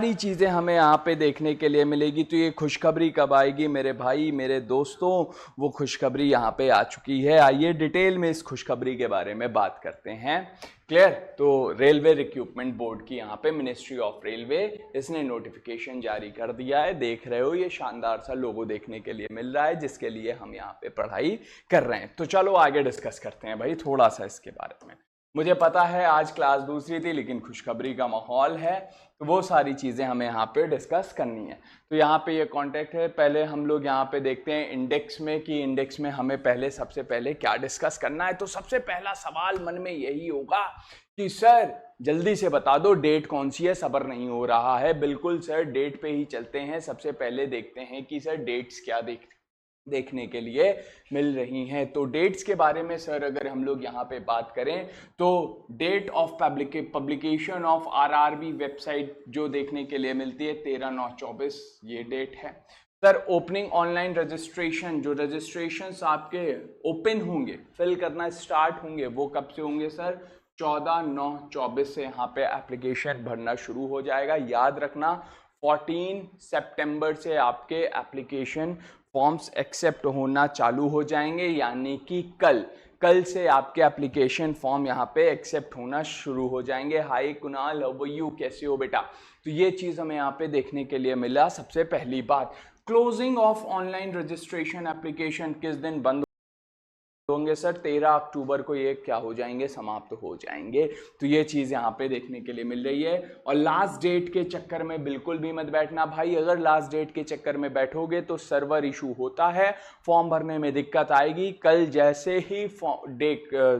सारी चीज़ें हमें यहाँ पे देखने के लिए मिलेगी। तो ये खुशखबरी कब आएगी मेरे भाई मेरे दोस्तों, वो खुशखबरी यहाँ पे आ चुकी है। आइए डिटेल में इस खुशखबरी के बारे में बात करते हैं। क्लियर? तो रेलवे रिक्रूटमेंट बोर्ड की यहाँ पे मिनिस्ट्री ऑफ रेलवे इसने नोटिफिकेशन जारी कर दिया है। देख रहे हो ये शानदार सा लोगो देखने के लिए मिल रहा है जिसके लिए हम यहाँ पे पढ़ाई कर रहे हैं। तो चलो आगे डिस्कस करते हैं भाई थोड़ा सा इसके बारे में। मुझे पता है आज क्लास दूसरी थी लेकिन खुशखबरी का माहौल है तो वो सारी चीज़ें हमें यहाँ पे डिस्कस करनी है। तो यहाँ पे ये कॉन्टेक्ट है। पहले हम लोग यहाँ पे देखते हैं इंडेक्स में कि इंडेक्स में हमें सबसे पहले क्या डिस्कस करना है। तो सबसे पहला सवाल मन में यही होगा कि सर जल्दी से बता दो डेट कौन सी है, सब्र नहीं हो रहा है। बिल्कुल सर डेट पे ही चलते हैं। सबसे पहले देखते हैं कि सर डेट्स क्या देखने के लिए मिल रही हैं। तो डेट्स के बारे में सर अगर हम लोग यहाँ पे बात करें तो date of publication of RRB website जो देखने के लिए मिलती है 13/9/24 ये डेट है। सर ओपनिंग ऑनलाइन रजिस्ट्रेशन, जो रजिस्ट्रेशंस आपके ओपन होंगे फिल करना स्टार्ट होंगे वो कब से होंगे सर 14/9/24 से यहाँ पे एप्लीकेशन भरना शुरू हो जाएगा। याद रखना 14 सितंबर से आपके एप्लीकेशन फॉर्म्स एक्सेप्ट होना चालू हो जाएंगे, यानी कि कल से आपके एप्लीकेशन फॉर्म यहाँ पे एक्सेप्ट होना शुरू हो जाएंगे। हाय कुणाल, हाउ आर यू, कैसे हो बेटा? तो ये चीज़ हमें यहाँ पे देखने के लिए मिला। सबसे पहली बात, closing of online registration application किस दिन बंद होंगे सर? 13 अक्टूबर को ये क्या हो जाएंगे, समाप्त हो जाएंगे। तो ये चीज़ यहाँ पे देखने के लिए मिल रही है। और लास्ट डेट के चक्कर में बिल्कुल भी मत बैठना भाई। अगर लास्ट डेट के चक्कर में बैठोगे तो सर्वर इशू होता है, फॉर्म भरने में दिक्कत आएगी। कल जैसे ही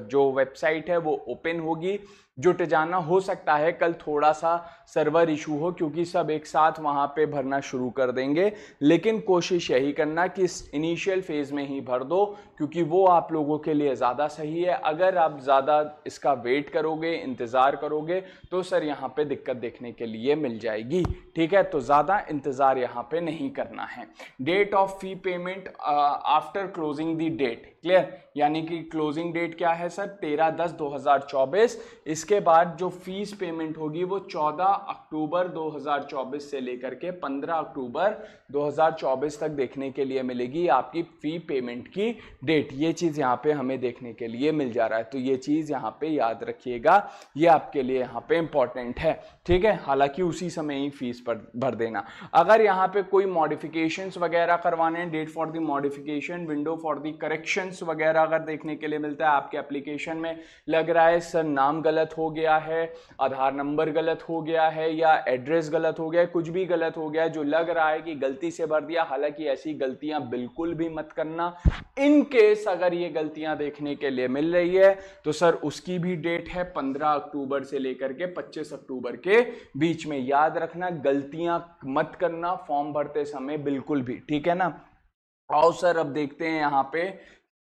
जो वेबसाइट है वो ओपन होगी, जुट जाना। हो सकता है कल थोड़ा सा सर्वर इशू हो क्योंकि सब एक साथ वहाँ पे भरना शुरू कर देंगे, लेकिन कोशिश यही करना कि इनिशियल फेज में ही भर दो क्योंकि वो आप लोगों के लिए ज़्यादा सही है। अगर आप ज़्यादा इसका वेट करोगे, इंतज़ार करोगे तो सर यहाँ पे दिक्कत देखने के लिए मिल जाएगी। ठीक है, तो ज़्यादा इंतज़ार यहाँ पे नहीं करना है। Date of fee payment after closing the date, clear? यानी कि क्लोजिंग डेट क्या है सर 13/10/2024। इसके बाद जो फीस पेमेंट होगी वो 14 अक्टूबर 2024 से लेकर के 15 अक्टूबर 2024 तक देखने के लिए मिलेगी आपकी फी पेमेंट की डेट। ये चीज़ यहाँ पे हमें देखने के लिए मिल जा रहा है। तो ये चीज़ यहाँ पे याद रखिएगा, ये आपके लिए यहाँ पे इंपॉर्टेंट है। ठीक है, हालांकि उसी समय ही फीस पर भर देना। अगर यहाँ पे कोई मॉडिफिकेशंस वगैरह करवाने हैं, date for the modification, window for the corrections वगैरह अगर देखने के लिए मिलता है आपके एप्लीकेशन में, लग रहा है सर नाम गलत हो गया है, आधार नंबर गलत हो गया है या एड्रेस गलत हो गया है, कुछ भी गलत हो गया है जो लग रहा है कि गलती से भर दिया, हालांकि ऐसी गलतियां बिल्कुल भी मत करना। इन केस अगर ये गलतियां देखने के लिए मिल रही है तो सर उसकी भी डेट है 15 अक्टूबर से लेकर के 25 अक्टूबर के बीच में। याद रखना गलतियां मत करना फॉर्म भरते समय बिल्कुल भी, ठीक है ना? आओ सर अब देखते हैं यहाँ पे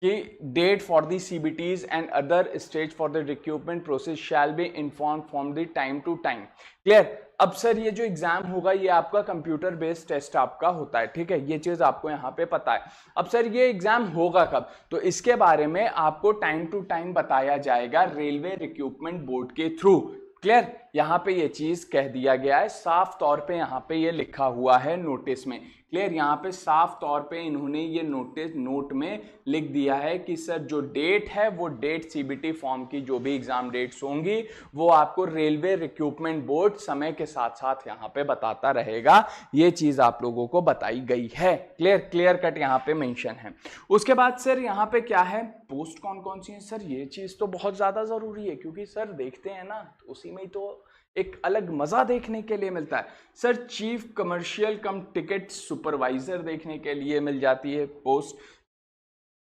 कि date for the CBTs and other stage for the recruitment process shall be inform from the time to time. Clear? अब सर ये जो एग्जाम होगा ये आपका कंप्यूटर बेस्ड टेस्ट आपका होता है, ठीक है, ये चीज आपको यहाँ पे पता है। अब सर ये एग्जाम होगा कब, तो इसके बारे में आपको टाइम टू टाइम बताया जाएगा रेलवे रिक्रूटमेंट बोर्ड के थ्रू। क्लियर? यहाँ पे ये चीज कह दिया गया है, साफ तौर पे यहाँ पे ये लिखा हुआ है नोटिस में। क्लियर? यहाँ पे साफ तौर पे इन्होंने ये नोट में लिख दिया है कि सर जो डेट है वो डेट CBT फॉर्म की जो भी एग्जाम डेट्स होंगी वो आपको रेलवे रिक्रूटमेंट बोर्ड समय के साथ साथ यहाँ पे बताता रहेगा। ये चीज आप लोगों को बताई गई है। क्लियर कट यहाँ पे मेंशन है। उसके बाद सर यहाँ पे क्या है, पोस्ट कौन कौन सी है सर, ये चीज तो बहुत ज्यादा जरूरी है क्योंकि सर देखते हैं ना उसी में तो एक अलग मजा देखने के लिए मिलता है। Sir chief commercial cum ticket supervisor देखने के लिए मिल जाती है पोस्ट,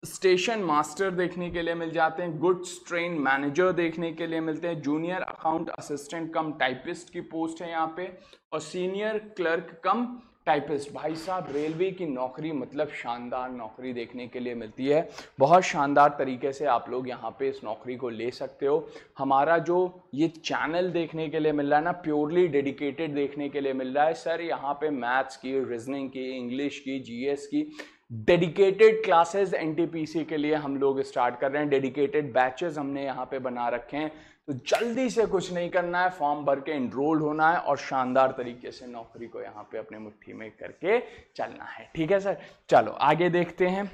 स्टेशन मास्टर देखने के लिए मिल जाते हैं, गुड्स ट्रेन मैनेजर देखने के लिए मिलते हैं, junior account assistant cum typist की पोस्ट है यहाँ पे, और सीनियर क्लर्क कम टाइपिस्ट। भाई साहब रेलवे की नौकरी मतलब शानदार नौकरी देखने के लिए मिलती है। बहुत शानदार तरीके से आप लोग यहाँ पे इस नौकरी को ले सकते हो। हमारा जो ये चैनल देखने के लिए मिल रहा है ना, प्योरली डेडिकेटेड देखने के लिए मिल रहा है सर। यहाँ पे मैथ्स की, रीजनिंग की, इंग्लिश की, GS की डेडिकेटेड क्लासेस NTPC के लिए हम लोग स्टार्ट कर रहे हैं। डेडिकेटेड बैचेस हमने यहाँ पे बना रखे हैं तो जल्दी से कुछ नहीं करना है, फॉर्म भर के इनरोल होना है और शानदार तरीके से नौकरी को यहाँ पे अपने मुट्ठी में करके चलना है। ठीक है सर, चलो आगे देखते हैं।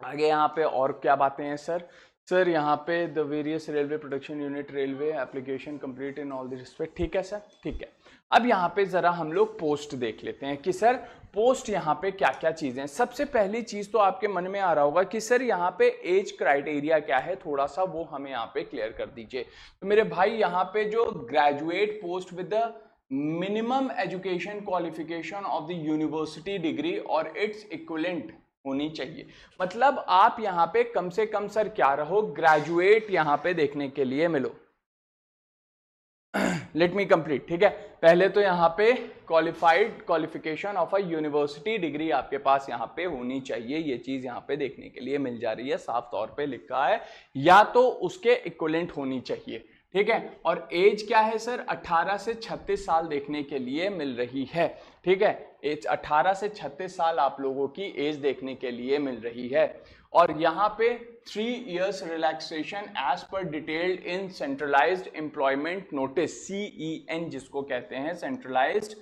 आगे यहाँ पे और क्या बातें हैं सर? सर यहाँ पे the various railway production unit railway application complete in all the respect. ठीक है सर, ठीक है। अब यहाँ पे जरा हम लोग पोस्ट देख लेते हैं कि सर पोस्ट यहाँ पे क्या क्या चीजें हैं। सबसे पहली चीज तो आपके मन में आ रहा होगा कि सर यहाँ पे एज क्राइटेरिया क्या है, थोड़ा सा वो हमें यहाँ पे क्लियर कर दीजिए। तो मेरे भाई यहाँ पे जो graduate post with the minimum education qualification of the university degree और इट्स इक्विवेलेंट होनी चाहिए। मतलब आप यहाँ पे कम से कम सर क्या रहो, ग्रेजुएट यहाँ पे देखने के लिए मिलो। Let me complete. ठीक है, पहले तो यहाँ पे qualification of a university degree आपके पास यहाँ पे होनी चाहिए। ये चीज यहाँ पे देखने के लिए मिल जा रही है, साफ तौर पे लिखा है, या तो उसके इक्विवेलेंट होनी चाहिए। ठीक है, और एज क्या है सर? 18 से 36 साल देखने के लिए मिल रही है। ठीक है, एज 18 से 36 साल आप लोगों की एज देखने के लिए मिल रही है। और यहाँ पे 3 years relaxation as per detailed in centralised employment notice, CEN जिसको कहते हैं, सेंट्रलाइज्ड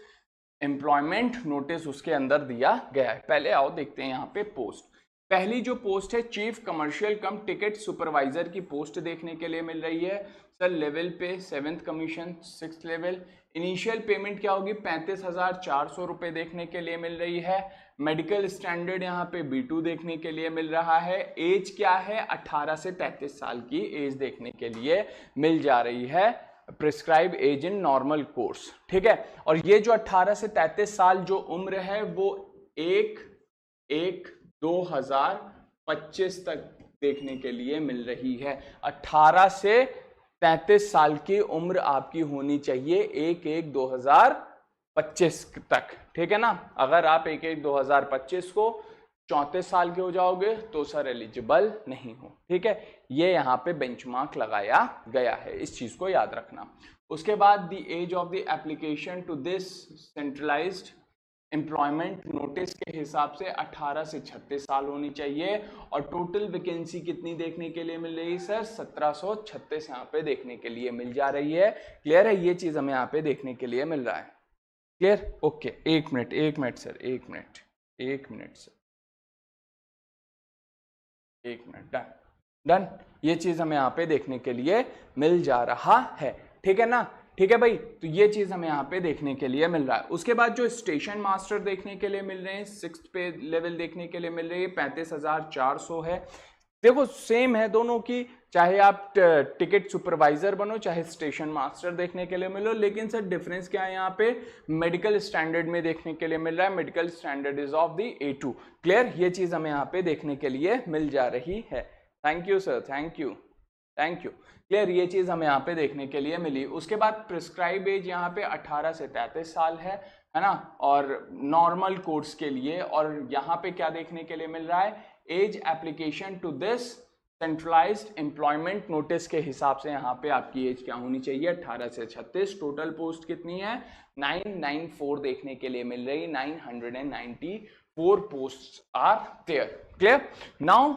एम्प्लॉयमेंट नोटिस, उसके अंदर दिया गया है। पहले आओ देखते हैं यहाँ पे पोस्ट। पहली जो पोस्ट है chief commercial cum ticket supervisor की पोस्ट देखने के लिए मिल रही है सर। लेवल पे 7th commission 6th level. Initial payment क्या होगी? 35,400 रुपए देखने के लिए मिल रही है। मेडिकल स्टैंडर्ड यहाँ पे B2 देखने के लिए मिल रहा है। एज क्या है? 18 से 33 साल की एज देखने के लिए मिल जा रही है, prescribe as in normal course. ठीक है, और ये जो 18 से 33 साल जो उम्र है वो 1/1/2025 तक देखने के लिए मिल रही है। 18 से 33 साल की उम्र आपकी होनी चाहिए 1/1/2025 तक। ठीक है ना, अगर आप 1/1/2025 को 34 साल के हो जाओगे तो सर एलिजिबल नहीं हो। ठीक है, ये यहाँ पे बेंचमार्क लगाया गया है, इस चीज को याद रखना। उसके बाद the age of the application to this centralised employment notice के हिसाब से 18 से 36 साल होनी चाहिए। और टोटल वैकेंसी कितनी देखने के लिए मिल रही है सर? 1736 यहाँ पे देखने के लिए मिल जा रही है। क्लियर है, ये चीज हमें यहाँ पे देखने के लिए मिल रहा है। क्लियर? ओके, एक मिनट सर, एक मिनट सर, एक मिनट, डन। ये चीज हमें यहाँ पे देखने के लिए मिल जा रहा है। ठीक है ना, ठीक है भाई, तो ये चीज हमें यहाँ पे देखने के लिए मिल रहा है। उसके बाद जो स्टेशन मास्टर देखने के लिए मिल रहे हैं 6th पे लेवल देखने के लिए मिल रही है, 35,400 है। देखो सेम है दोनों की, चाहे आप टिकट सुपरवाइजर बनो चाहे स्टेशन मास्टर देखने के लिए मिलो, लेकिन सर डिफरेंस क्या है? यहाँ पे मेडिकल स्टैंडर्ड में देखने के लिए मिल रहा है, medical standard is of the A2। Clear, ये चीज हमें यहाँ पे देखने के लिए मिल जा रही है। Thank you sir, thank you. Clear, ये चीज हमें यहाँ पे देखने के लिए मिली। उसके बाद प्रिस्क्राइब एज यहाँ पे 18 से 33 साल है ना, और नॉर्मल कोर्स के लिए। और यहाँ पे क्या देखने के लिए मिल रहा है? Age application to this centralised employment notice के हिसाब से यहाँ पे आपकी एज क्या होनी चाहिए? 18 से 36। टोटल पोस्ट कितनी है? 994 देखने के लिए मिल रही, 994 post are there. Clear? Now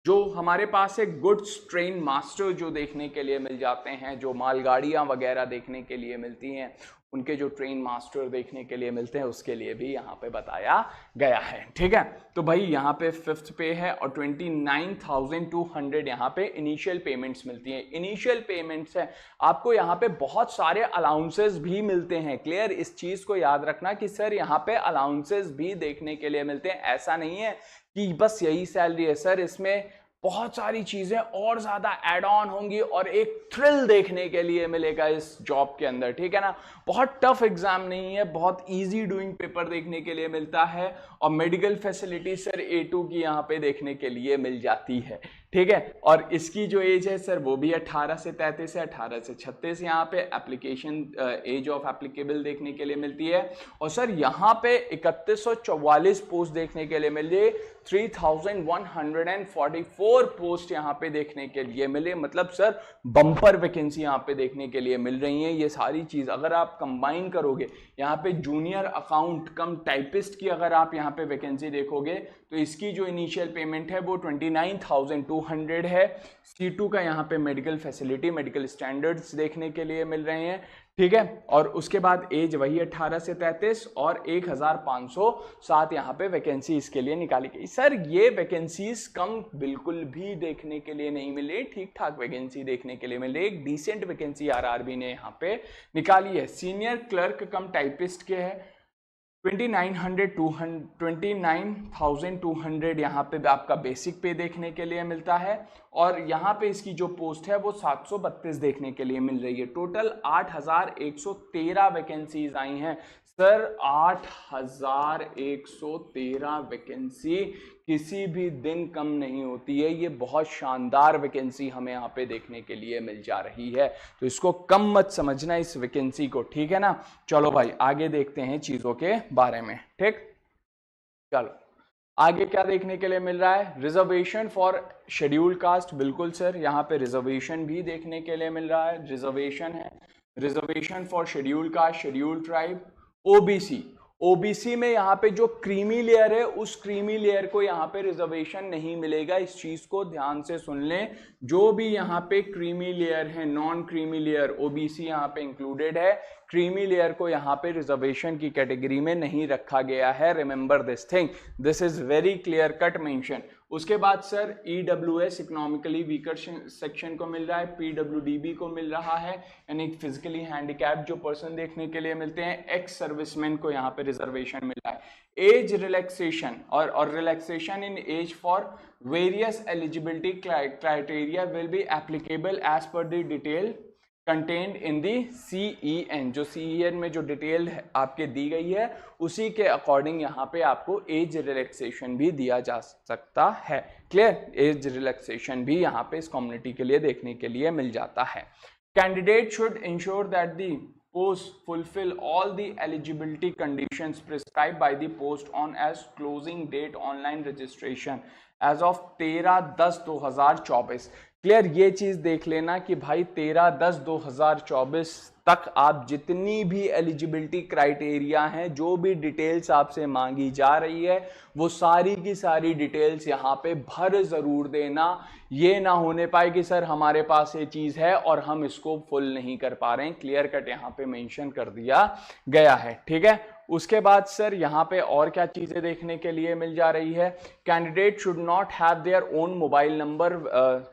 जो हमारे पास एक गुड्स ट्रेन मास्टर जो देखने के लिए मिल जाते हैं, जो मालगाड़ियां वगैरह देखने के लिए मिलती हैं, उनके जो ट्रेन मास्टर देखने के लिए मिलते हैं, उसके लिए भी यहाँ पे बताया गया है। ठीक है, तो भाई यहाँ पे 5th पे है और 29,200 यहाँ पे इनिशियल पेमेंट्स मिलती हैं। इनिशियल पेमेंट्स है, आपको यहाँ पे बहुत सारे अलाउंसेस भी मिलते हैं। क्लियर, इस चीज को याद रखना कि सर यहाँ पे अलाउंसेस भी देखने के लिए मिलते हैं। ऐसा नहीं है कि बस यही सैलरी है सर, इसमें बहुत सारी चीजें और ज्यादा एड ऑन होंगी और एक थ्रिल देखने के लिए मिलेगा इस जॉब के अंदर। ठीक है ना, बहुत टफ एग्जाम नहीं है, बहुत इजी डूइंग पेपर देखने के लिए मिलता है। और मेडिकल फैसिलिटी सर A2 की यहाँ पे देखने के लिए मिल जाती है। ठीक है, और इसकी जो एज है सर वो भी 18 से 33 है, 18 से 36 यहाँ पे एप्लीकेशन एज ऑफ एप्लीकेबल देखने के लिए मिलती है। और सर यहाँ पे 3144 पोस्ट देखने के लिए मिल रही है, 3144 पोस्ट यहाँ पे देखने के लिए मिले। मतलब सर बम्पर वैकेंसी यहाँ पे देखने के लिए मिल रही है। ये सारी चीज अगर आप कंबाइन करोगे, यहाँ पे जूनियर अकाउंट कम टाइपिस्ट की अगर आप यहाँ पे वैकेंसी देखोगे तो इसकी जो इनिशियल पेमेंट है वो 29,200 200 है। C2 का यहाँ पे मेडिकल फैसिलिटी, मेडिकल स्टैंडर्ड्स देखने के लिए मिल रहे हैं, ठीक है। और उसके बाद एज वही 18 से 33 और 1507 यहाँ पे वैकेंसी इसके लिए निकाली गई। सर ये वैकेंसीज कम बिल्कुल भी देखने के लिए नहीं मिले, ठीक ठाक वैकेंसी देखने के लिए मिले, एक डिसेंट वैकेंसी आरआरबी ने यहाँ पे निकाली है। सीनियर क्लर्क कम टाइपिस्ट के है 29,200 यहाँ पे आपका बेसिक पे देखने के लिए मिलता है, और यहाँ पे इसकी जो पोस्ट है वो 732 देखने के लिए मिल रही है। टोटल 8,113 वैकेंसीज आई हैं सर, 8,113 वैकेंसी किसी भी दिन कम नहीं होती है। ये बहुत शानदार वैकेंसी हमें यहाँ पे देखने के लिए मिल जा रही है, तो इसको कम मत समझना इस वैकेंसी को, ठीक है ना। चलो भाई आगे देखते हैं चीजों के बारे में, ठीक। चलो आगे क्या देखने के लिए मिल रहा है, रिजर्वेशन फॉर शेड्यूल्ड कास्ट। बिल्कुल सर, यहाँ पे रिजर्वेशन भी देखने के लिए मिल रहा है, रिजर्वेशन है, reservation for scheduled caste, scheduled tribe. OBC, OBC में यहाँ पे जो क्रीमी लेयर है उस क्रीमी लेयर को यहाँ पे रिजर्वेशन नहीं मिलेगा, इस चीज को ध्यान से सुन लें। जो भी यहाँ पे क्रीमी लेयर है, नॉन क्रीमी लेयर, ओबीसी यहाँ पे इंक्लूडेड है, क्रीमी लेयर को यहाँ पे रिजर्वेशन की कैटेगरी में नहीं रखा गया है। Remember this thing, this is very clear cut mention. उसके बाद sir EWS economically weaker section को मिल रहा है, पीडब्ल्यूडीबी को मिल रहा है, यानी फिजिकली हैंडीकैप जो पर्सन देखने के लिए मिलते हैं, एक्स सर्विसमैन को यहाँ पे रिजर्वेशन मिल रहा है। एज रिलैक्सेशन और relaxation in age for various eligibility criteria will be applicable as per the detail content in the CEN। जो CEN में जो डिटेल आपके दी गई है उसी के अकॉर्डिंग यहाँ पे आपको एज रिलैक्सेशन भी दिया जा सकता है। क्लियर, एज रिलैक्सेशन भी यहाँ पे इस कम्युनिटी के लिए देखने के लिए मिल जाता है। Candidate should ensure that the post fulfill all the eligibility conditions prescribed by the post on as closing date online registration as of 13/10/2024। Clear, ये चीज देख लेना कि भाई 13/10/2024 तक आप जितनी भी एलिजिबिलिटी क्राइटेरिया हैं, जो भी डिटेल्स आपसे मांगी जा रही है, वो सारी की सारी डिटेल्स यहाँ पे भर जरूर देना। ये ना होने पाए कि सर हमारे पास ये चीज है और हम इसको फुल नहीं कर पा रहे हैं, क्लियर कट यहाँ पे मेंशन कर दिया गया है, ठीक है। उसके बाद सर यहाँ पे और क्या चीजें देखने के लिए मिल जा रही है, candidate should not have their own mobile number,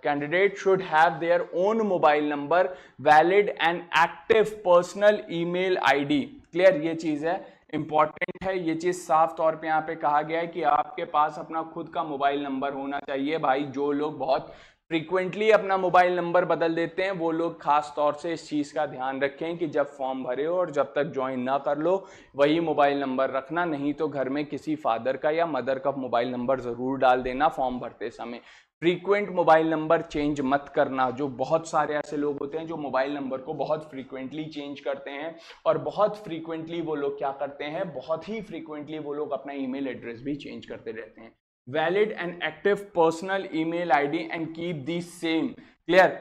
candidate should have their own mobile number, valid and active personal email ID. Clear, ये चीज है, इंपॉर्टेंट है, ये चीज साफ तौर पे यहाँ पे कहा गया है कि आपके पास अपना खुद का मोबाइल नंबर होना चाहिए। भाई जो लोग बहुत फ्रीक्वेंटली अपना मोबाइल नंबर बदल देते हैं वो लोग खास तौर से इस चीज़ का ध्यान रखें कि जब फॉर्म भरे हो और जब तक ज्वाइन ना कर लो वही मोबाइल नंबर रखना, नहीं तो घर में किसी फादर का या मदर का मोबाइल नंबर ज़रूर डाल देना फॉर्म भरते समय। फ्रीक्वेंट मोबाइल नंबर चेंज मत करना, जो बहुत सारे ऐसे लोग होते हैं जो मोबाइल नंबर को बहुत फ्रीक्वेंटली चेंज करते हैं, और बहुत फ्रीक्वेंटली वो लोग क्या करते हैं, बहुत ही फ्रीक्वेंटली वो लोग अपना ईमेल एड्रेस भी चेंज करते रहते हैं। Valid and active personal email ID and keep the same. Clear,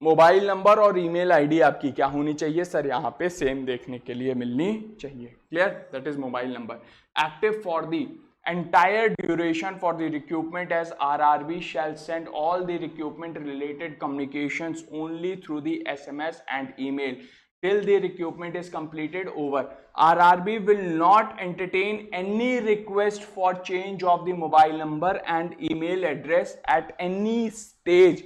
mobile number और ईमेल आईडी आपकी क्या होनी चाहिए सर, यहाँ पे सेम देखने के लिए मिलनी चाहिए। Clear, that is mobile number. Active for the entire duration for the recruitment as RRB shall send all the recruitment related communications only through the SMS and email till the recruitment is completed over. RRB will not entertain any request for change of the mobile number and email address at any stage।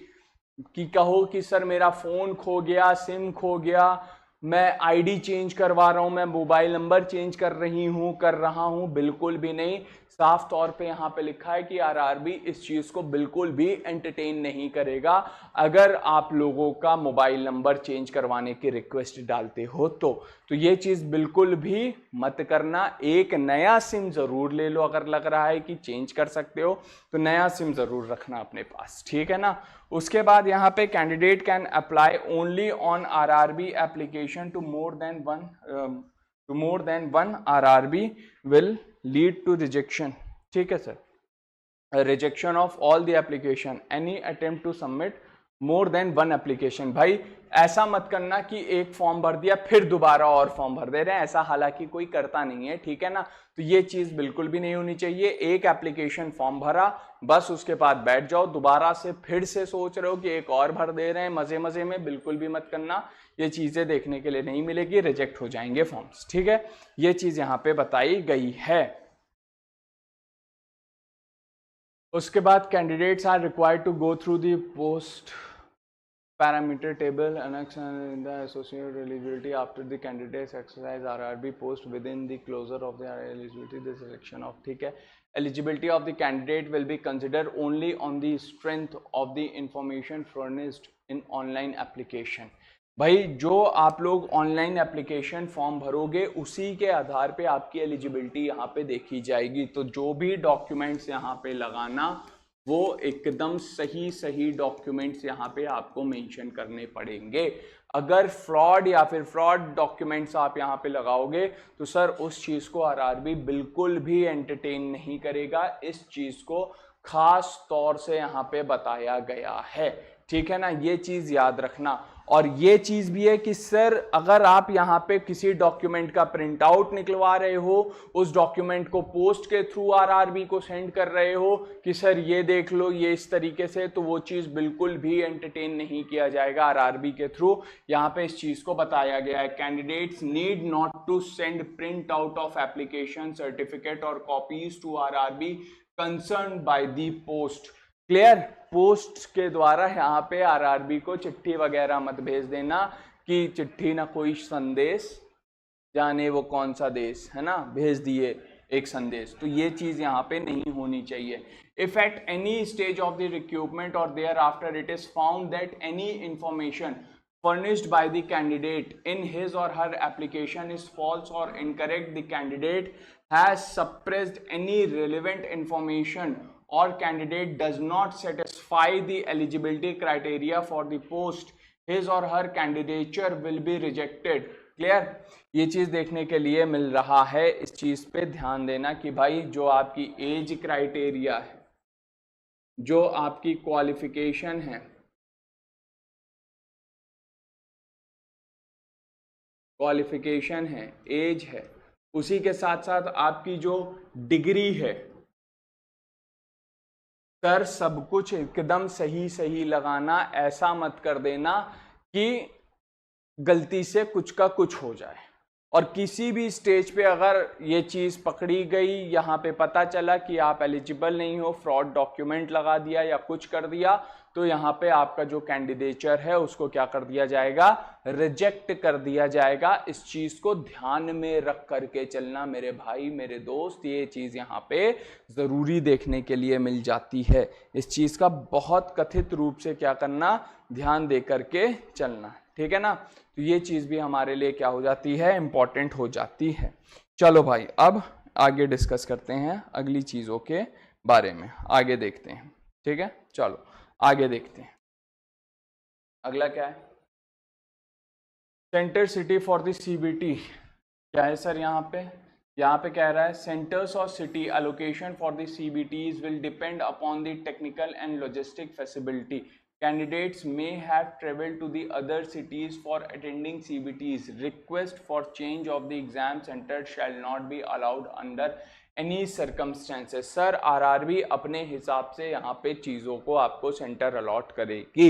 कि कहो कि sir मेरा phone खो गया, SIM खो गया, मैं ID change करवा रहा हूं, मैं मोबाइल नंबर चेंज कर रहा हूं, बिल्कुल भी नहीं। साफ तौर पे यहाँ पे लिखा है कि आरआरबी इस चीज को बिल्कुल भी एंटरटेन नहीं करेगा। अगर आप लोगों का मोबाइल नंबर चेंज करवाने की रिक्वेस्ट डालते हो तो ये चीज बिल्कुल भी मत करना। एक नया सिम जरूर ले लो, अगर लग रहा है कि चेंज कर सकते हो तो नया सिम जरूर रखना अपने पास, ठीक है ना। उसके बाद यहाँ पे candidate can apply only on RRB application to more than one RRB will lead to rejection. ठीक है sir, rejection of all the application, any attempt to submit more than one application. भाई ऐसा मत करना कि एक फॉर्म भर दिया फिर दोबारा और फॉर्म भर दे रहे हैं, ऐसा हालांकि कोई करता नहीं है, ठीक है ना। तो ये चीज बिल्कुल भी नहीं होनी चाहिए। एक एप्लीकेशन फॉर्म भरा, बस उसके बाद बैठ जाओ, दोबारा से फिर से सोच रहे हो कि एक और भर दे रहे हैं मजे मजे में, बिल्कुल भी मत करना। ये चीजें देखने के लिए नहीं मिलेगी, रिजेक्ट हो जाएंगे फॉर्म्स, ठीक है। ये चीज यहाँ पे बताई गई है। उसके बाद candidates are required to go through the post parameter table annexed in the associated eligibility after the candidates exercise RRB post within the closure of the eligibility the selection of, ठीक है। eligibility of the candidate will be considered only on the strength of the information furnished in online application। भाई जो आप लोग online application form भरोगे उसी के आधार पे आपकी एलिजिबिलिटी यहाँ पे देखी जाएगी। तो जो भी डॉक्यूमेंट्स यहाँ पे लगाना वो एकदम सही डॉक्यूमेंट्स यहाँ पे आपको मेंशन करने पड़ेंगे। अगर फ्रॉड या फिर फ्रॉड डॉक्यूमेंट्स आप यहाँ पे लगाओगे तो सर उस चीज को आरआरबी बिल्कुल भी एंटरटेन नहीं करेगा। इस चीज को खास तौर से यहाँ पे बताया गया है, ठीक है ना, ये चीज याद रखना। और ये चीज भी है कि सर अगर आप यहाँ पे किसी डॉक्यूमेंट का प्रिंट आउट निकलवा रहे हो, उस डॉक्यूमेंट को पोस्ट के थ्रू आरआरबी को सेंड कर रहे हो कि सर ये देख लो ये इस तरीके से, तो वो चीज बिल्कुल भी एंटरटेन नहीं किया जाएगा आरआरबी के थ्रू। यहाँ पे इस चीज को बताया गया है, candidates need not to send print out of application certificate और copies to RRB concern by the post. Clear, post के द्वारा यहाँ पे आरआरबी को चिट्ठी वगैरह मत भेज देना कि चिट्ठी ना कोई संदेश, जाने वो कौन सा देश है ना, भेज दिए एक संदेश। तो ये चीज यहाँ पे नहीं होनी चाहिए। If at any stage of the recruitment or thereafter it is found that any information furnished by the candidate in his or her application is false or incorrect, the candidate has suppressed any relevant information or candidate does not satisfy the eligibility criteria for the post, his or her candidature will be rejected। Clear, ये चीज देखने के लिए मिल रहा है। इस चीज पे ध्यान देना कि भाई जो आपकी एज क्राइटेरिया है, जो आपकी क्वालिफिकेशन है, एज है, उसी के साथ साथ आपकी जो डिग्री है, सर सब कुछ एकदम सही लगाना। ऐसा मत कर देना कि गलती से कुछ का कुछ हो जाए। और किसी भी स्टेज पे अगर ये चीज़ पकड़ी गई, यहाँ पे पता चला कि आप एलिजिबल नहीं हो, फ्रॉड डॉक्यूमेंट लगा दिया या कुछ कर दिया, तो यहाँ पे आपका जो कैंडिडेचर है उसको क्या कर दिया जाएगा, रिजेक्ट कर दिया जाएगा। इस चीज़ को ध्यान में रख करके चलना मेरे भाई मेरे दोस्त, ये चीज़ यहाँ पे ज़रूरी देखने के लिए मिल जाती है। इस चीज़ का बहुत कथित रूप से क्या करना, ध्यान दे करके चलना, ठीक है ना। तो ये चीज़ भी हमारे लिए क्या हो जाती है, इंपॉर्टेंट हो जाती है। चलो भाई अब आगे डिस्कस करते हैं अगली चीज़ों के बारे में, आगे देखते हैं, ठीक है। चलो आगे देखते हैं, अगला क्या है, centre city for the CBT. क्या है सर यहाँ पे कह रहा है सेंटर्स और city allocation for the CBTs will depend upon the technical and logistic facility. Candidates may have traveled to the other cities for attending CBTs. Request for change of the exam center shall not be allowed under any circumstances। Sir RRB अपने हिसाब से यहाँ पे चीज़ों को आपको centre allot करेगी।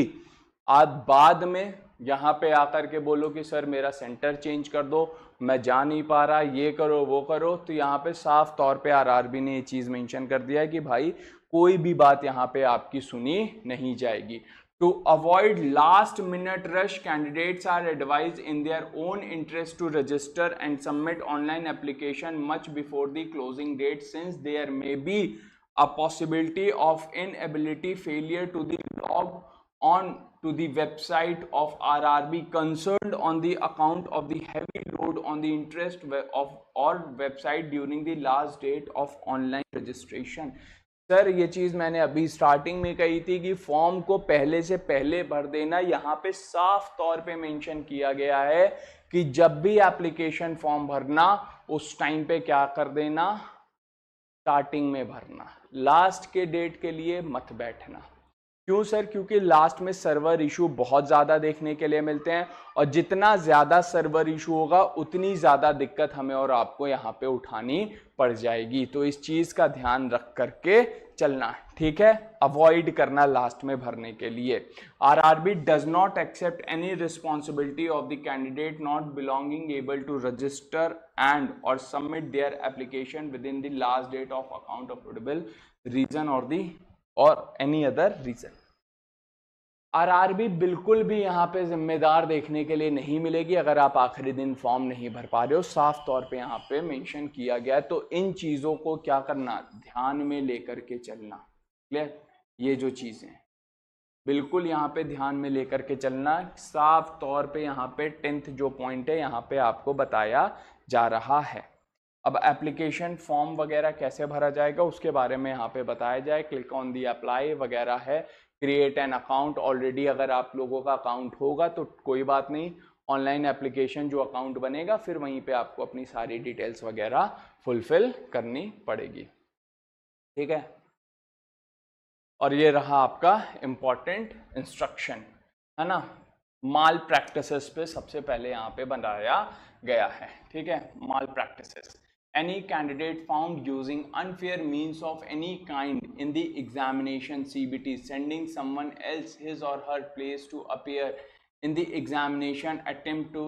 आज बाद में यहाँ पे आकर के बोलो कि सर मेरा सेंटर चेंज कर दो, मैं जा नहीं पा रहा, ये करो वो करो, तो यहाँ पे साफ तौर पे आरआरबी ने ये चीज़ मेंशन कर दिया है कि भाई कोई भी बात यहाँ पे आपकी सुनी नहीं जाएगी। To avoid last minute rush, candidates are advised in their own interest to register and submit online application much before the closing date, since there may be a possibility of inability failure to the log on to the website of RRB concerned on the account of the heavy load on the interest of or website during the last date of online registration। Sir ये चीज़ मैंने अभी starting में कही थी कि form को पहले से पहले भर देना। यहाँ पे साफ तौर पे मेंशन किया गया है कि जब भी एप्लीकेशन फॉर्म भरना उस टाइम पे क्या कर देना, स्टार्टिंग में भरना, लास्ट के डेट के लिए मत बैठना। क्यों सर? क्योंकि लास्ट में सर्वर इशू बहुत ज़्यादा देखने के लिए मिलते हैं, और जितना ज़्यादा सर्वर इशू होगा उतनी ज़्यादा दिक्कत हमें और आपको यहाँ पे उठानी पड़ जाएगी। तो इस चीज़ का ध्यान रख करके चलना है, ठीक है, अवॉइड करना लास्ट में भरने के लिए। RRB does not accept any responsibility of the candidate not belonging able to register and or submit their application within the last date of account affordable reason or any other reason. RRB बिल्कुल भी यहाँ पे जिम्मेदार देखने के लिए नहीं मिलेगी अगर आप आखिरी दिन फॉर्म नहीं भर पा रहे हो, साफ तौर पे यहाँ पे मेंशन किया गया है। तो इन चीज़ों को क्या करना, ध्यान में लेकर के चलना। क्लियर? ये जो चीज़ें बिल्कुल यहाँ पे ध्यान में लेकर के चलना, साफ तौर पे यहाँ पे 10th जो पॉइंट है यहाँ पे आपको बताया जा रहा है। अब एप्लीकेशन फॉर्म वगैरह कैसे भरा जाएगा उसके बारे में यहाँ पे बताया जाए। क्लिक ऑन दी अप्लाई वगैरह है, क्रिएट एन अकाउंट। ऑलरेडी अगर आप लोगों का अकाउंट होगा तो कोई बात नहीं, ऑनलाइन एप्लीकेशन जो अकाउंट बनेगा फिर वहीं पे आपको अपनी सारी डिटेल्स वगैरह फुलफिल करनी पड़ेगी, ठीक है। और ये रहा आपका इम्पॉर्टेंट इंस्ट्रक्शन, है ना। माल प्रैक्टिसेस पे सबसे पहले यहाँ पे बनाया गया है, ठीक है। माल practices, any candidate found using unfair means of any kind in the examination CBT sending someone else his or her place to appear in the examination attempt to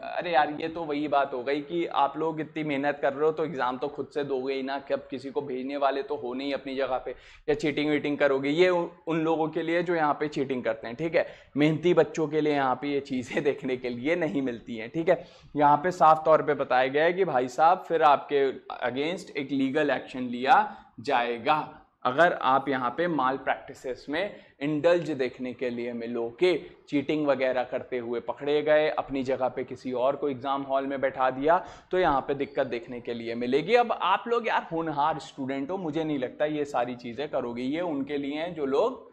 अरे यार ये तो वही बात हो गई कि आप लोग इतनी मेहनत कर रहे हो तो एग्जाम तो खुद से दोगे ही ना, कब किसी को भेजने वाले तो हो नहीं अपनी जगह पे, या चीटिंग वीटिंग करोगे। ये उन लोगों के लिए जो यहाँ पे चीटिंग करते हैं, ठीक है। मेहनती बच्चों के लिए यहाँ पे ये चीज़ें देखने के लिए नहीं मिलती हैं, ठीक है। यहाँ पे साफ तौर पे बताया गया है कि भाई साहब फिर आपके अगेंस्ट एक लीगल एक्शन लिया जाएगा अगर आप यहाँ पे माल प्रैक्टिसेस में इंडल्ज देखने के लिए मिलो के चीटिंग वगैरह करते हुए पकड़े गए, अपनी जगह पे किसी और को एग्जाम हॉल में बैठा दिया, तो यहाँ पे दिक्कत देखने के लिए मिलेगी। अब आप लोग यार होनहार स्टूडेंट हो, मुझे नहीं लगता ये सारी चीज़ें करोगे, ये उनके लिए हैं जो लोग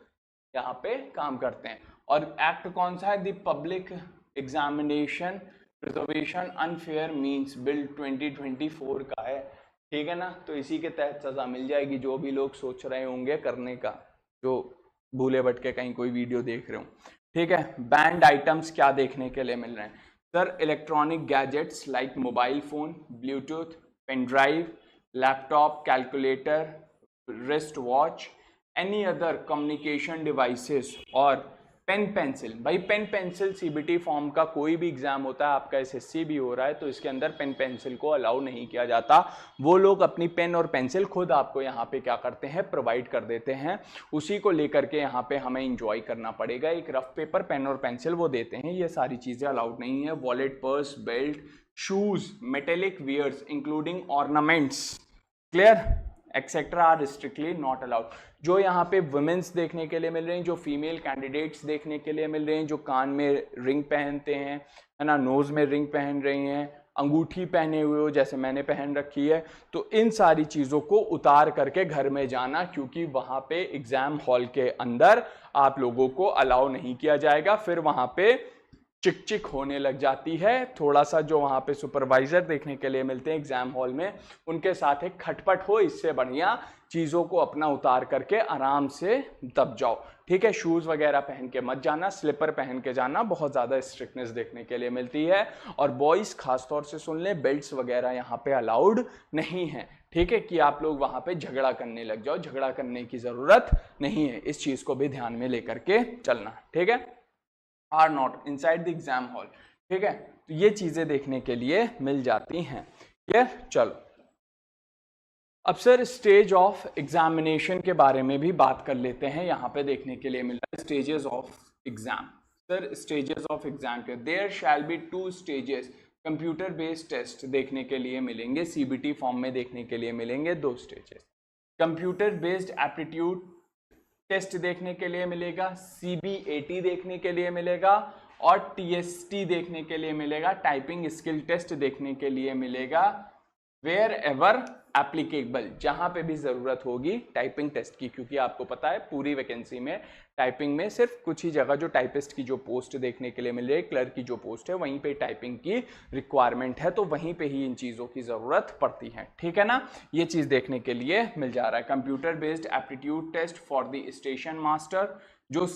यहाँ पे काम करते हैं। और एक्ट कौन सा है? The public examination preservation unfair means bill 2024 का है, ठीक है ना। तो इसी के तहत सजा मिल जाएगी जो भी लोग सोच रहे होंगे करने का, जो भूले भटके कहीं कोई वीडियो देख रहे हो, ठीक है। बैंड आइटम्स क्या देखने के लिए मिल रहे हैं sir? Electronic gadgets like mobile phone, bluetooth, pen drive, laptop, calculator, wrist watch, any other communication devices और पेन पेंसिल। भाई पेन पेंसिल सीबीटी फॉर्म का कोई भी एग्जाम होता है, आपका एसएससी भी हो रहा है तो इसके अंदर पेन पेंसिल को अलाउ नहीं किया जाता। वो लोग अपनी पेन और पेंसिल खुद आपको यहाँ पे क्या करते हैं, प्रोवाइड कर देते हैं, उसी को लेकर के यहाँ पे हमें इंजॉय करना पड़ेगा। एक रफ पेपर, पेन और पेंसिल वो देते हैं, ये सारी चीज़ें अलाउड नहीं है। Wallet, purse, belt, shoes, metallic wears including ornaments, clear, etcetera are strictly not allowed. जो यहाँ पे वुमेन्स देखने के लिए मिल रही हैं, जो फीमेल कैंडिडेट्स देखने के लिए मिल रहे हैं, जो कान में रिंग पहनते हैं, है ना, नोज में रिंग पहन रही हैं, अंगूठी पहने हुए हो जैसे मैंने पहन रखी है, तो इन सारी चीज़ों को उतार करके घर में जाना, क्योंकि वहाँ पे एग्जाम हॉल के अंदर आप लोगों को अलाउ नहीं किया जाएगा। फिर वहाँ पे चिक चिक होने लग जाती है थोड़ा सा। जो वहाँ पे सुपरवाइजर देखने के लिए मिलते हैं एग्जाम हॉल में, उनके साथ एक खटपट हो, इससे बढ़िया चीज़ों को अपना उतार करके आराम से दब जाओ, ठीक है। शूज़ वगैरह पहन के मत जाना, स्लीपर पहन के जाना, बहुत ज़्यादा स्ट्रिक्टनेस देखने के लिए मिलती है। और बॉयज़ खासतौर से सुन लें, बेल्ट्स वगैरह यहाँ पे अलाउड नहीं है, ठीक है, कि आप लोग वहाँ पे झगड़ा करने लग जाओ, झगड़ा करने की ज़रूरत नहीं है। इस चीज़ को भी ध्यान में लेकर के चलना, ठीक है। Are not inside the exam hall, ठीक है। तो ये चीजें देखने के लिए मिल जाती हैं, क्लियर। चलो अब सर स्टेज ऑफ एग्जामिनेशन के बारे में भी बात कर लेते हैं। यहाँ पे देखने के लिए मिल रहा है stages of exam. Sir stages of exam के, there shall be 2 stages. Computer based test देखने के लिए मिलेंगे, सीबीटी फॉर्म में देखने के लिए मिलेंगे 2 stages. Computer based aptitude test देखने के लिए मिलेगा, CBAT देखने के लिए मिलेगा और TST देखने के लिए मिलेगा, टाइपिंग स्किल टेस्ट देखने के लिए मिलेगा। वेयर एवर एप्लीकेबल, जहां पे भी जरूरत होगी टाइपिंग टेस्ट की, क्योंकि आपको पता है पूरी वैकेंसी में टाइपिंग में सिर्फ कुछ ही जगह जो टाइपिस्ट की जो पोस्ट देखने के लिए मिल रही है, क्लर्क की जो पोस्ट है, वहीं पे टाइपिंग की रिक्वायरमेंट है, तो वहीं पे ही इन चीज़ों की ज़रूरत पड़ती है, ठीक है ना। ये चीज़ देखने के लिए मिल जा रहा है। Computer based aptitude test for the station master, जो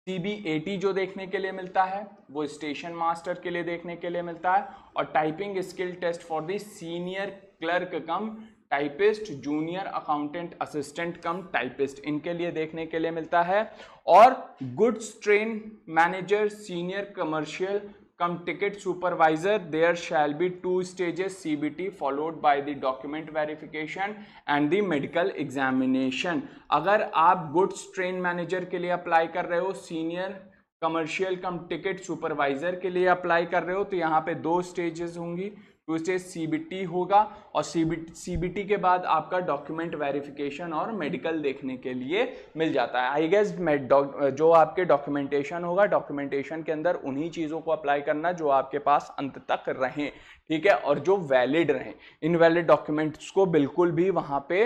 CBAT जो देखने के लिए मिलता है वो स्टेशन मास्टर के लिए देखने के लिए मिलता है, और typing skill test for the senior clerk cum typist, junior accountant assistant cum typist, इनके लिए देखने के लिए मिलता है। और goods train manager, senior commercial cum ticket supervisor, there shall be 2 stages CBT followed by the document verification and the medical examination. अगर आप गुड्स ट्रेन मैनेजर के लिए अप्लाई कर रहे हो, senior commercial cum ticket supervisor के लिए apply कर रहे हो, तो यहाँ पे 2 स्टेजेस होंगी, 2 स्टेज CBT होगा, और CBT के बाद आपका डॉक्यूमेंट वेरिफिकेशन और मेडिकल देखने के लिए मिल जाता है। आई गेस जो आपके डॉक्यूमेंटेशन होगा, डॉक्यूमेंटेशन के अंदर उन्हीं चीज़ों को अप्लाई करना जो आपके पास अंत तक रहें, ठीक है, और जो वैलिड रहें। इनवैलिड डॉक्यूमेंट्स को बिल्कुल भी वहाँ पे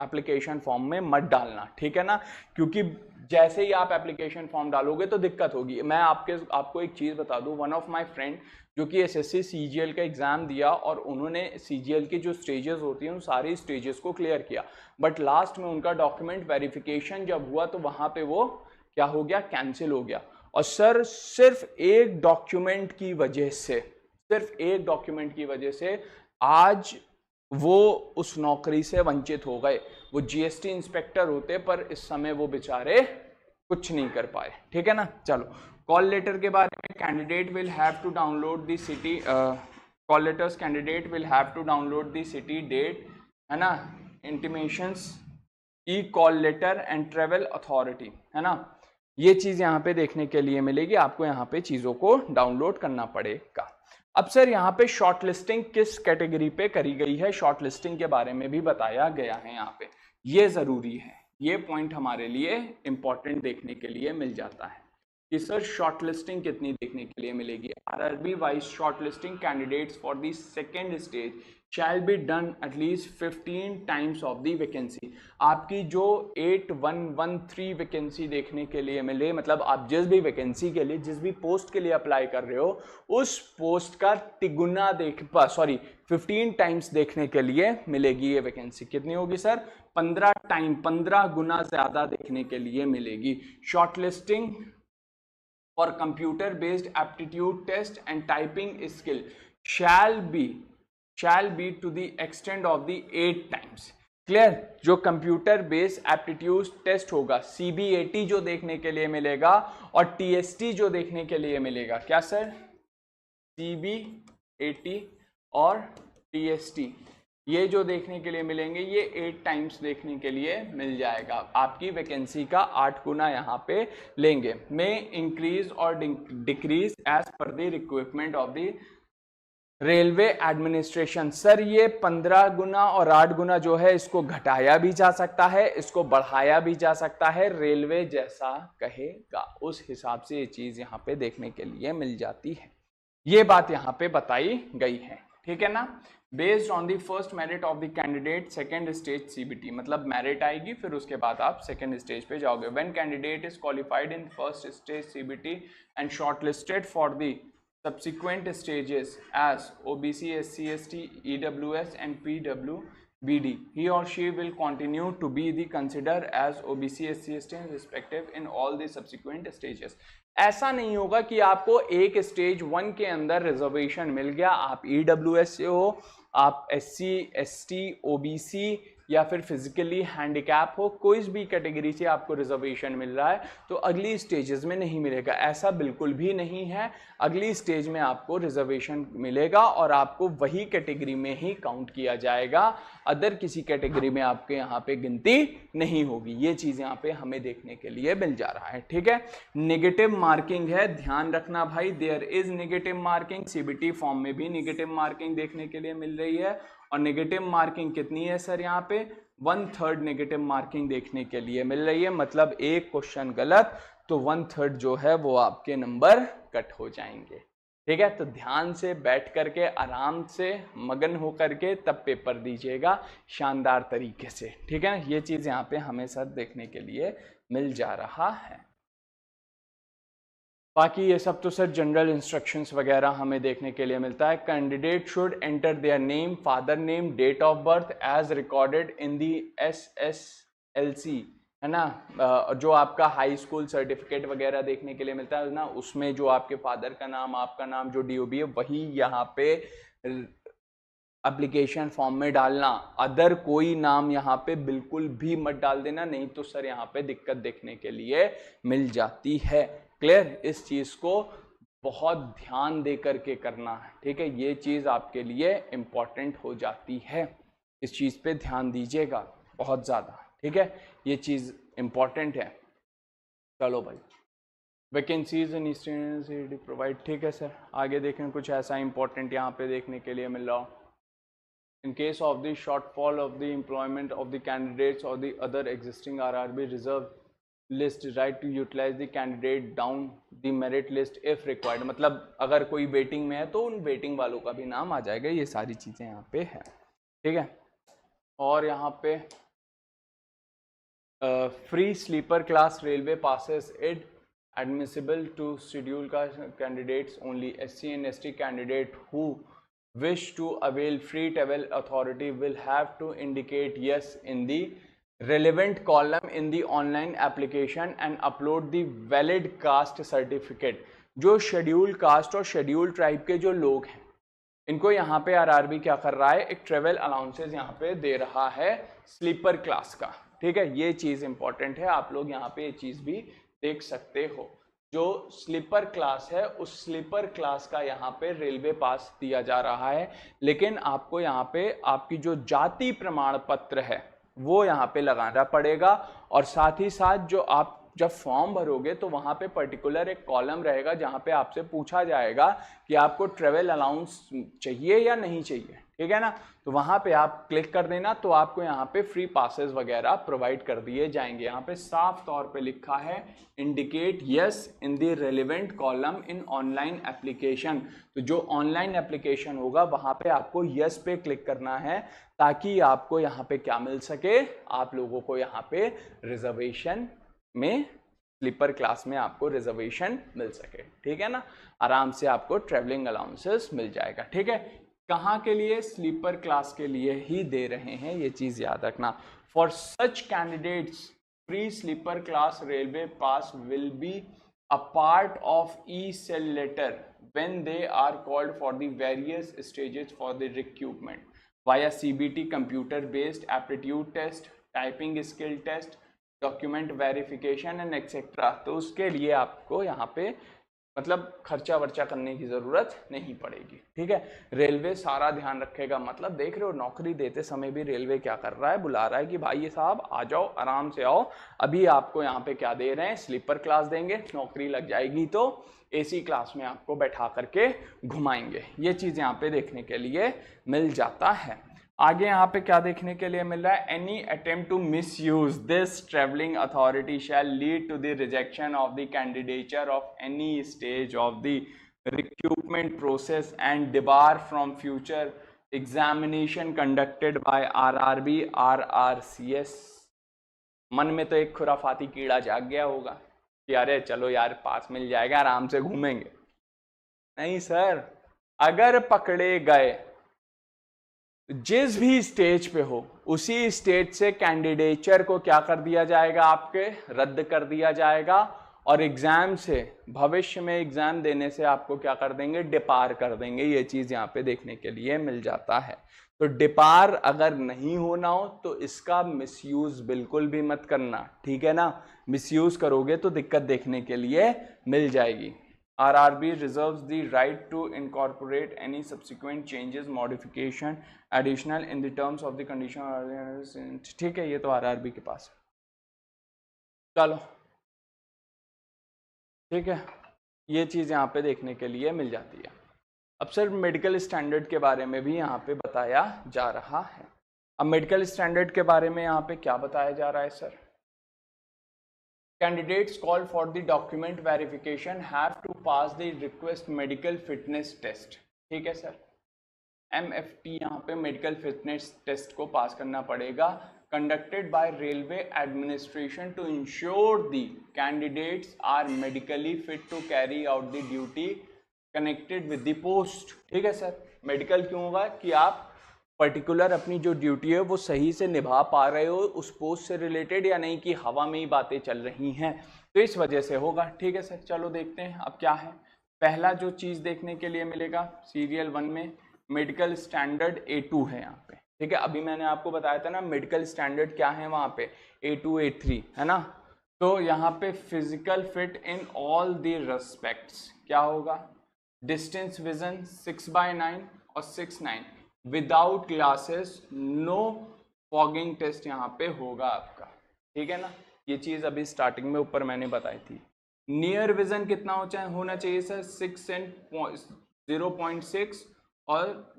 एप्लीकेशन फॉर्म में मत डालना, ठीक है ना, क्योंकि जैसे ही आप एप्लीकेशन फॉर्म डालोगे तो दिक्कत होगी। मैं आपको एक चीज़ बता दूं, वन ऑफ माय फ्रेंड जो कि SSC CGL का एग्ज़ाम दिया और उन्होंने CGL की जो स्टेजेस होती हैं उन सारी स्टेजेस को क्लियर किया, बट लास्ट में उनका डॉक्यूमेंट वेरिफिकेशन जब हुआ तो वहाँ पे वो क्या हो गया, कैंसिल हो गया। और सर सिर्फ एक डॉक्यूमेंट की वजह से आज वो उस नौकरी से वंचित हो गए। वो GST इंस्पेक्टर होते पर इस समय वो बेचारे कुछ नहीं कर पाए, ठीक है ना। चलो कॉल लेटर के बारे में, candidate will have to download the city, call letters candidate will have to download the city date, है ना, intimations, e call letter and travel authority, है ना, ये चीज़ यहाँ पे देखने के लिए मिलेगी। आपको यहाँ पे चीज़ों को डाउनलोड करना पड़ेगा। अब सर यहाँ पे शॉर्ट लिस्टिंग किस कैटेगरी पे करी गई है, शॉर्ट लिस्टिंग के बारे में भी बताया गया है यहाँ पे, ये ज़रूरी है, ये पॉइंट हमारे लिए इंपॉर्टेंट देखने के लिए मिल जाता है कि सर शॉर्ट लिस्टिंग कितनी देखने के लिए मिलेगी। RRB wise short listing candidates for the second stage shall be done at least 15 times of the vacancy. आपकी जो 8113 वैकेंसी देखने के लिए मिले, मतलब आप जिस भी वैकेंसी के लिए, जिस भी पोस्ट के लिए अप्लाई कर रहे हो, उस पोस्ट का 15 टाइम्स देखने के लिए मिलेगी ये वैकेंसी। कितनी होगी सर? 15 गुना ज्यादा देखने के लिए मिलेगी। Short listing for computer based aptitude test and typing skill shall be to the extent of the 8 times। Clear? जो कंप्यूटर बेस्ड एप्टीट्यूड टेस्ट होगा, CBAT जो देखने के लिए मिलेगा और TST जो देखने के लिए मिलेगा, क्या सर? CBAT और TST ये जो देखने के लिए मिलेंगे, ये 8 टाइम्स देखने के लिए मिल जाएगा। आपकी वैकेंसी का 8 गुना यहाँ पे लेंगे। में इंक्रीज और decrease as per the requirement of the railway administration. Sir ये 15 गुना और 8 गुना जो है, इसको घटाया भी जा सकता है, इसको बढ़ाया भी जा सकता है, रेलवे जैसा कहेगा उस हिसाब से ये चीज यहाँ पे देखने के लिए मिल जाती है। ये बात यहाँ पे बताई गई है, ठीक है ना। Based on the first merit of the candidate second stage CBT, मतलब मेरिट आएगी फिर उसके बाद आप सेकेंड स्टेज पे जाओगे। When candidate is qualified in first stage CBT and shortlisted for the subsequent stages as OBC, SC, ST, EWS and PWBD, he or she will continue to be the considered as OBC, SC, ST respective in all the subsequent stages। ऐसा नहीं होगा कि आपको एक stage 1 के अंदर reservation मिल गया, आप EWS से हो, आप SC, ST, OBC या फिर फिजिकली हैंडीकैप हो, कोई भी कैटेगरी से आपको रिजर्वेशन मिल रहा है तो अगली स्टेजेस में नहीं मिलेगा। ऐसा बिल्कुल भी नहीं है। अगली स्टेज में आपको रिजर्वेशन मिलेगा और आपको वही कैटेगरी में ही काउंट किया जाएगा, अदर किसी कैटेगरी में आपके यहाँ पे गिनती नहीं होगी। ये चीज़ यहाँ पे हमें देखने के लिए मिल जा रहा है, ठीक है। नेगेटिव मार्किंग है, ध्यान रखना भाई, there is negative marking. CBT form में भी नेगेटिव मार्किंग देखने के लिए मिल रही है, और नेगेटिव मार्किंग कितनी है सर? यहाँ पे 1/3 नेगेटिव मार्किंग देखने के लिए मिल रही है, मतलब एक क्वेश्चन गलत तो 1/3 जो है वो आपके नंबर कट हो जाएंगे, ठीक है। तो ध्यान से बैठ करके आराम से मगन हो करके तब पेपर दीजिएगा शानदार तरीके से, ठीक है। ये चीज़ यहाँ पे हमें सर देखने के लिए मिल जा रहा है। बाकी ये सब तो सर जनरल इंस्ट्रक्शंस वगैरह हमें देखने के लिए मिलता है। Candidate should enter their name, father name, date of birth as recorded in the SSLC है ना, जो आपका हाई स्कूल सर्टिफिकेट वगैरह देखने के लिए मिलता है ना, उसमें जो आपके फादर का नाम, आपका नाम, जो डीओबी है, वही यहाँ पे एप्लीकेशन फॉर्म में डालना। अदर कोई नाम यहाँ पे बिल्कुल भी मत डाल देना, नहीं तो सर यहाँ पे दिक्कत देखने के लिए मिल जाती है। क्लियर? इस चीज को बहुत ध्यान दे करके करना है, ठीक है, ये चीज आपके लिए इंपॉर्टेंट हो जाती है, इस चीज पे ध्यान दीजिएगा बहुत ज्यादा, ठीक है, ये चीज इंपॉर्टेंट है। चलो भाई, वैकेंसीज इन ईस्टर्न प्रोवाइड, ठीक है सर, आगे देखें कुछ ऐसा इंपॉर्टेंट यहाँ पे देखने के लिए मिल रहा हो। In case of the shortfall of the employment of the candidates or the other existing RRB reserve list, right to utilize the candidate down the merit list if required, मतलब अगर कोई वेटिंग में है तो उन वेटिंग वालों का भी नाम आ जाएगा। ये सारी चीज़ें यहाँ पे है, ठीक है। और यहाँ पे free sleeper class railway passes it admissible to schedule caste candidates only. SC and ST candidate who wish to avail free travel authority will have to indicate yes in the relevant column in the online application and upload the valid caste certificate। जो schedule caste और schedule tribe के जो लोग हैं, इनको यहाँ पे RRB क्या कर रहा है, एक ट्रेवल अलाउंसेस यहाँ पे दे रहा है स्लीपर क्लास का, ठीक है, ये चीज इंपॉर्टेंट है, आप लोग यहाँ पे ये चीज भी देख सकते हो। जो स्लीपर क्लास है उस स्लीपर क्लास का यहाँ पे रेलवे पास दिया जा रहा है, लेकिन आपको यहाँ पे आपकी जो जाति प्रमाण पत्र है वो यहाँ पे लगाना पड़ेगा। और साथ ही साथ जो आप जब फॉर्म भरोगे तो वहां पे पर्टिकुलर एक कॉलम रहेगा जहां पे आपसे पूछा जाएगा कि आपको ट्रेवल अलाउंस चाहिए या नहीं चाहिए, ठीक है ना, तो वहां पे आप क्लिक कर देना, तो आपको यहाँ पे फ्री पासेस वगैरह प्रोवाइड कर दिए जाएंगे। यहाँ पे साफ तौर पे लिखा है indicate yes in the relevant column in online application, तो जो ऑनलाइन एप्लीकेशन होगा वहां पे आपको यस पे क्लिक करना है, ताकि आपको यहाँ पे क्या मिल सके, आप लोगों को यहाँ पे रिजर्वेशन में, स्लीपर क्लास में आपको रिजर्वेशन मिल सके, ठीक है ना, आराम से आपको ट्रेवलिंग अलाउंसेस मिल जाएगा, ठीक है। कहाँ के लिए? स्लीपर क्लास के लिए ही दे रहे हैं, ये चीज याद रखना। For such candidates free sleeper class railway pass will be a part of e call letter when they are called for the various stages for the recruitment via CBT computer based aptitude test, typing skill test, document verification and etcetera. तो उसके लिए आपको यहाँ पे मतलब खर्चा वर्चा करने की ज़रूरत नहीं पड़ेगी, ठीक है। रेलवे सारा ध्यान रखेगा, मतलब देख रहे हो नौकरी देते समय भी रेलवे क्या कर रहा है, बुला रहा है कि भाई ये साहब आ जाओ, आराम से आओ, अभी आपको यहाँ पे क्या दे रहे हैं, स्लीपर क्लास देंगे, नौकरी लग जाएगी तो एसी क्लास में आपको बैठा करके घुमाएंगे। ये चीज़ यहाँ पे देखने के लिए मिल जाता है। आगे यहाँ पे क्या देखने के लिए मिल रहा है, any attempt to misuse this travelling authority shall lead to the rejection of the candidature of any stage of the recruitment process and debar from future examination conducted by RRB RRCs. मन में तो एक खुराफाती कीड़ा जाग गया होगा कि अरे चलो यार पास मिल जाएगा, आराम से घूमेंगे। नहीं सर, अगर पकड़े गए जिस भी स्टेज पे हो उसी स्टेज से कैंडिडेचर को क्या कर दिया जाएगा, आपके रद्द कर दिया जाएगा, और एग्जाम से भविष्य में एग्जाम देने से आपको क्या कर देंगे, डिपार कर देंगे। ये चीज यहाँ पे देखने के लिए मिल जाता है। तो डिपार अगर नहीं होना हो तो इसका मिसयूज बिल्कुल भी मत करना, ठीक है ना, मिसयूज करोगे तो दिक्कत देखने के लिए मिल जाएगी। RRB reserves the right to incorporate any subsequent changes, modification, additional in the terms of the condition, ठीक है, ये तो RRB के पास है। चलो ठीक है, ये चीज़ यहाँ पे देखने के लिए मिल जाती है। अब सर मेडिकल स्टैंडर्ड के बारे में भी यहाँ पे बताया जा रहा है। अब मेडिकल स्टैंडर्ड के बारे में यहाँ पे क्या बताया जा रहा है sir, Candidates called for the document verification have to pass the request medical fitness test, ठीक है सर, MFT यहाँ पे मेडिकल फिटनेस टेस्ट को पास करना पड़ेगा, conducted by railway administration to ensure the candidates are medically fit to carry out the duty connected with the post, ठीक है sir. Medical क्यों होगा कि आप पर्टिकुलर अपनी जो ड्यूटी है वो सही से निभा पा रहे हो उस पोस्ट से रिलेटेड, या नहीं कि हवा में ही बातें चल रही हैं, तो इस वजह से होगा। ठीक है सर, चलो देखते हैं अब क्या है। पहला जो चीज़ देखने के लिए मिलेगा सीरियल 1 में मेडिकल स्टैंडर्ड A2 है यहाँ पे। ठीक है, अभी मैंने आपको बताया था ना मेडिकल स्टैंडर्ड क्या है वहाँ पे, A2 A3 है ना। तो यहाँ पे physical fit in all the respects क्या होगा, डिस्टेंस विजन 6/9 और 6/9 without glasses, no fogging test यहाँ पे होगा आपका। ठीक है ना, ये चीज़ अभी स्टार्टिंग में ऊपर मैंने बताई थी। नियर विजन कितना होना चाहिए सर, 6 एंड 0.6 और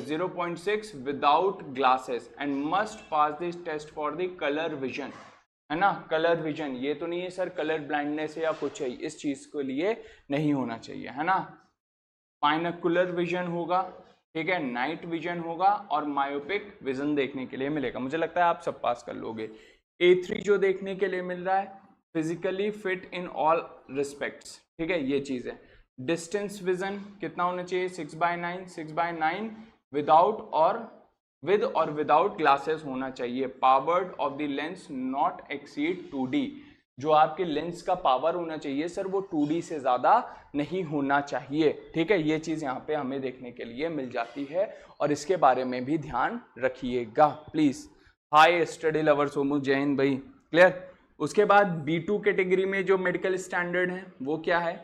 0.6 without glasses, and must pass this test for the colour vision, है ना। कलर विजन ये तो नहीं है सर कलर ब्लाइंडनेस या कुछ है, इस चीज के लिए नहीं होना चाहिए, है ना। बाइनोकुलर विजन होगा, ठीक है, नाइट विजन होगा और मायोपिक विजन देखने के लिए मिलेगा। मुझे लगता है आप सब पास कर लोगे। A3 जो देखने के लिए मिल रहा है physically fit in all respects, ठीक है, ये चीज है। डिस्टेंस विजन कितना होना चाहिए, 6/9 6/9 विदाउट और विद और विदाउट ग्लासेस होना चाहिए। Powered of the lens not exceed 2D, जो आपके लेंस का पावर होना चाहिए सर वो 2D से ज़्यादा नहीं होना चाहिए। ठीक है, ये चीज़ यहाँ पे हमें देखने के लिए मिल जाती है और इसके बारे में भी ध्यान रखिएगा प्लीज़। हाय स्टडी लवर्स हो, जय हिंद भाई, क्लियर। उसके बाद B2 कैटेगरी में जो मेडिकल स्टैंडर्ड है वो क्या है,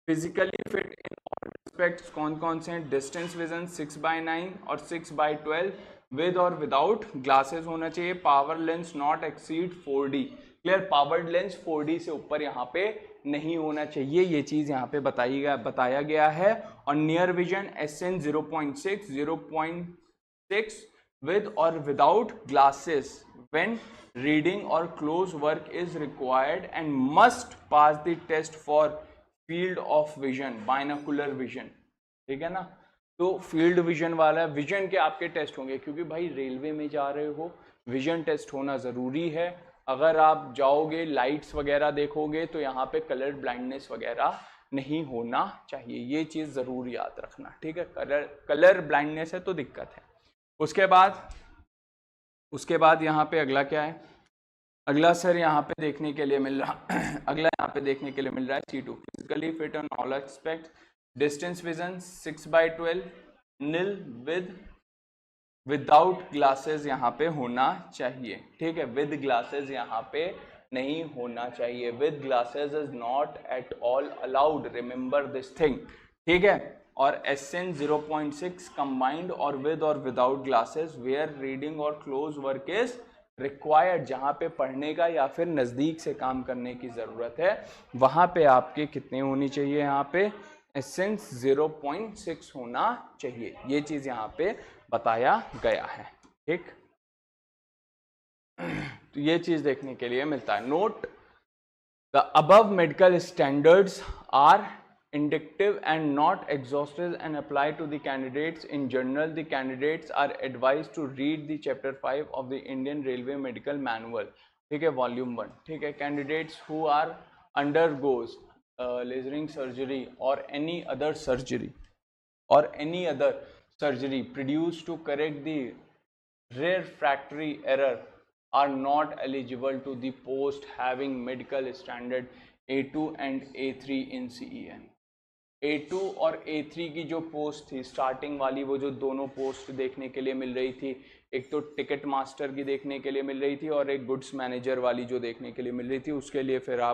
physically fit in all respects कौन कौन से हैं, डिस्टेंस विजन 6/9 और 6/12 विद और विदाउट ग्लासेस होना चाहिए। Power lens not exceed 4D, clear, powered lens 4D से ऊपर यहाँ पे नहीं होना चाहिए, ये चीज यहाँ पे बताया गया है। और नियर विजन SN 0.6 0.6 विद और विदाउट ग्लासेस व्हेन रीडिंग और close work is required and must pass the test for field of vision, binocular vision. ठीक है ना, तो फील्ड विजन वाला विजन के आपके टेस्ट होंगे, क्योंकि भाई रेलवे में जा रहे हो विजन टेस्ट होना ज़रूरी है। अगर आप जाओगे लाइट्स वगैरह देखोगे तो यहाँ पे कलर ब्लाइंडनेस वगैरह नहीं होना चाहिए, ये चीज़ ज़रूर याद रखना। ठीक है, कलर ब्लाइंडनेस है तो दिक्कत है। उसके बाद यहाँ पे अगला क्या है, अगला सर यहाँ पे देखने के लिए मिल रहा अगला यहाँ पे देखने के लिए मिल रहा है C2 physically fit on all aspect, distance vision 6/12 नील विदाउट ग्लासेस यहाँ पे होना चाहिए। ठीक है, विद ग्लासेस यहाँ पे नहीं होना चाहिए, with glasses is not at all allowed, remember this thing. ठीक है, और SN 0.6 कंबाइंड और विद और विदाउट ग्लासेस वेयर रीडिंग और क्लोज वर्क इज रिक्वायर्ड, जहाँ पे पढ़ने का या फिर नज़दीक से काम करने की ज़रूरत है वहाँ पे आपके कितने होनी चाहिए, यहाँ पे SN 0.6 होना चाहिए, ये चीज़ यहाँ पे बताया गया है। ठीक, तो ये चीज़ देखने के लिए मिलता है। Note the above medical standards are indicative and not exhaustive and apply to the candidates. In general, the candidates are advised to read the chapter 5 of the Indian Railway Medical Manual, ठीक है, volume 1। ठीक है, candidates who are undergoes lasering surgery or any other surgery produced to correct the refractory error are not eligible to the post having medical standard A2 and A3 in CEN। A2 और A3 की जो post थी starting वाली, वो जो दोनों post देखने के लिए मिल रही थी, एक तो टिकट मास्टर की देखने के लिए मिल रही थी और एक गुड्स मैनेजर वाली जो देखने के लिए मिल रही थी, उसके लिए फिर आप